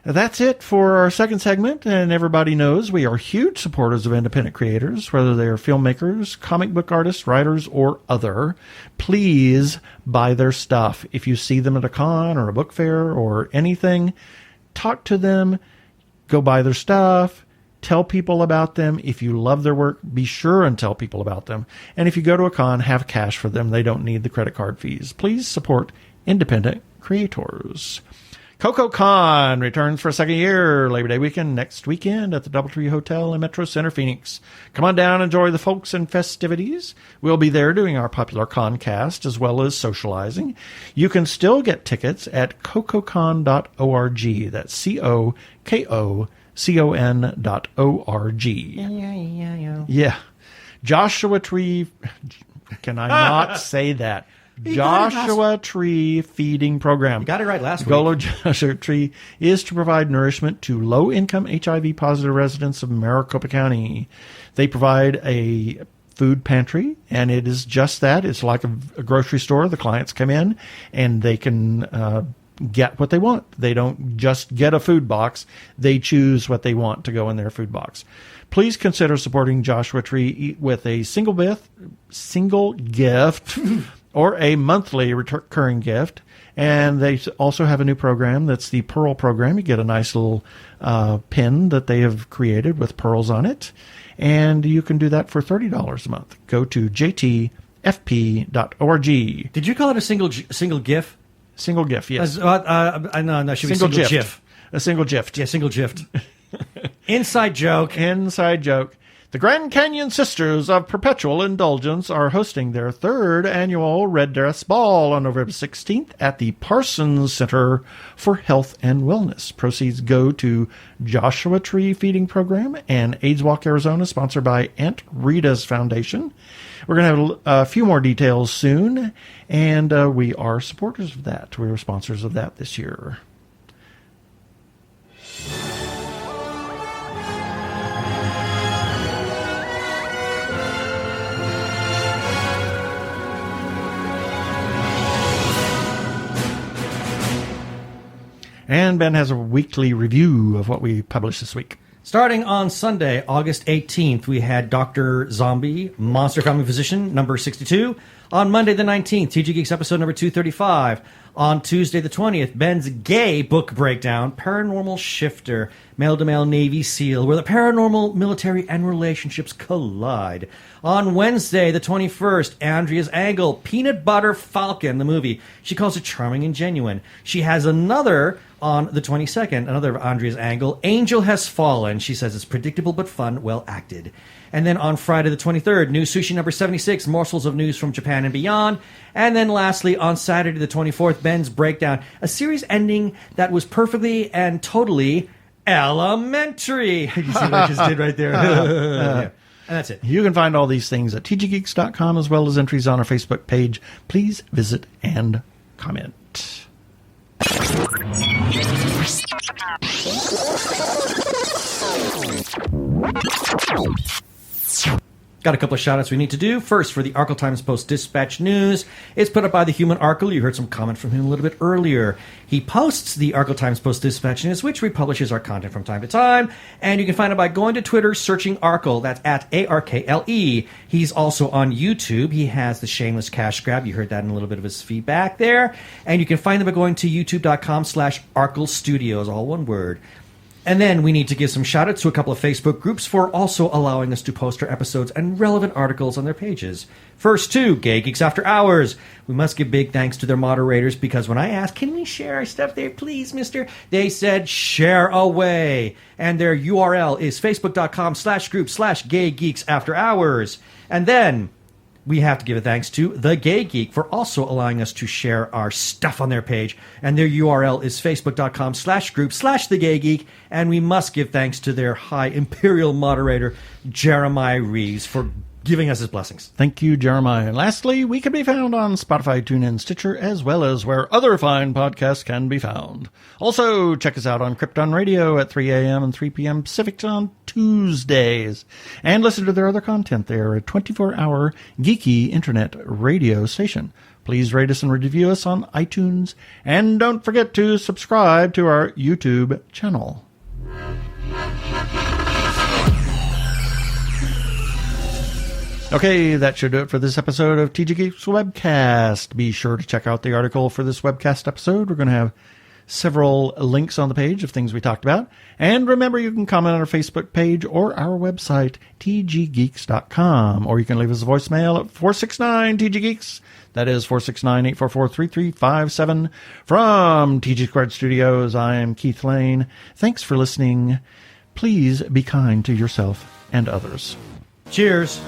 that's it for our second segment. And everybody knows we are huge supporters of independent creators, whether they are filmmakers, comic book artists, writers, or other. Please buy their stuff. If you see them at a con or a book fair or anything, talk to them, go buy their stuff. Tell people about them. If you love their work, be sure and tell people about them. And if you go to a con, have cash for them. They don't need the credit card fees. Please support independent creators. Coco Con returns for a second year, Labor Day weekend, next weekend at the Doubletree Hotel in Metro Center, Phoenix. Come on down, enjoy the folks and festivities. We'll be there doing our popular concast as well as socializing. You can still get tickets at cococon.org. That's COCOCON.org. Yeah. Joshua Tree. Can I not say that? Joshua Tree Feeding Program. You got it right last week. The goal of Joshua Tree is to provide nourishment to low-income HIV-positive residents of Maricopa County. They provide a food pantry, and it is just that. It's like a grocery store. The clients come in, and they can get what they want. They don't just get a food box. They choose what they want to go in their food box. Please consider supporting Joshua Tree with a single gift or a monthly recurring gift. And they also have a new program that's the Pearl Program. You get a nice little pin that they have created with pearls on it. And you can do that for $30 a month. Go to jtfp.org. Did you call it a single GIF? Single GIF, yes. No, should be single GIF. A single GIF. Yeah, single GIF. Inside joke. The The Grand Canyon Sisters of Perpetual Indulgence are hosting their third annual Red Dress Ball on November 16th at the Parsons Center for Health and Wellness. Proceeds go to Joshua Tree Feeding Program and AIDS Walk Arizona, sponsored by Aunt Rita's Foundation. We're going to have a few more details soon, and we are supporters of that. We were sponsors of that this year. And Ben has a weekly review of what we published this week. Starting on Sunday, August 18th, we had Dr. Zombie, Monster Family Physician, number 62. On Monday the 19th, TG Geeks episode number 235. On Tuesday the 20th, Ben's gay book breakdown, Paranormal Shifter, Male-to-Male Navy SEAL, where the paranormal, military, and relationships collide. On Wednesday the 21st, Andrea's Angle, Peanut Butter Falcon, the movie. She calls it charming and genuine. She has another on the 22nd, another of Andrea's Angle, Angel Has Fallen. She says it's predictable but fun, well acted. And then on Friday the 23rd, New Sushi number 76, Morsels of News from Japan and Beyond. And then lastly, on Saturday the 24th, Ben's Breakdown, a series ending that was perfectly and totally elementary. You see what I just did right there? Yeah. And that's it. You can find all these things at tggeeks.com as well as entries on our Facebook page. Please visit and comment. Got a couple of shout-outs we need to do. First, for the Arkle Times Post-Dispatch News. It's put up by the Human Arkle. You heard some comment from him a little bit earlier. He posts the Arkle Times Post-Dispatch News, which republishes our content from time to time. And you can find it by going to Twitter, searching Arkle. That's at ARKLE. He's also on YouTube. He has the Shameless Cash Grab. You heard that in a little bit of his feedback there. And you can find them by going to youtube.com/Arkle Studios, all one word. And then we need to give some shout-outs to a couple of Facebook groups for also allowing us to post our episodes and relevant articles on their pages. First, Two Gay Geeks After Hours. We must give big thanks to their moderators because when I asked, can we share our stuff there, please, mister? They said, share away. And their URL is facebook.com/group/Gay Geeks After Hours. And then we have to give a thanks to The Gay Geek for also allowing us to share our stuff on their page. And their URL is facebook.com/group/The Gay Geek. And we must give thanks to their high imperial moderator, Jeremiah Reeves, for giving us his blessings. Thank you, Jeremiah. And lastly, we can be found on Spotify, TuneIn, Stitcher, as well as where other fine podcasts can be found. Also, check us out on Krypton Radio at 3 a.m. and 3 p.m. Pacific on Tuesdays. And listen to their other content. They are a 24-hour geeky internet radio station. Please rate us and review us on iTunes. And don't forget to subscribe to our YouTube channel. Okay, that should do it for this episode of TG Geeks Webcast. Be sure to check out the article for this webcast episode. We're going to have several links on the page of things we talked about. And remember, you can comment on our Facebook page or our website, tggeeks.com. Or you can leave us a voicemail at 469-TG-GEEKS. That is 469-844-3357. From TG Squared Studios, I am Keith Lane. Thanks for listening. Please be kind to yourself and others. Cheers.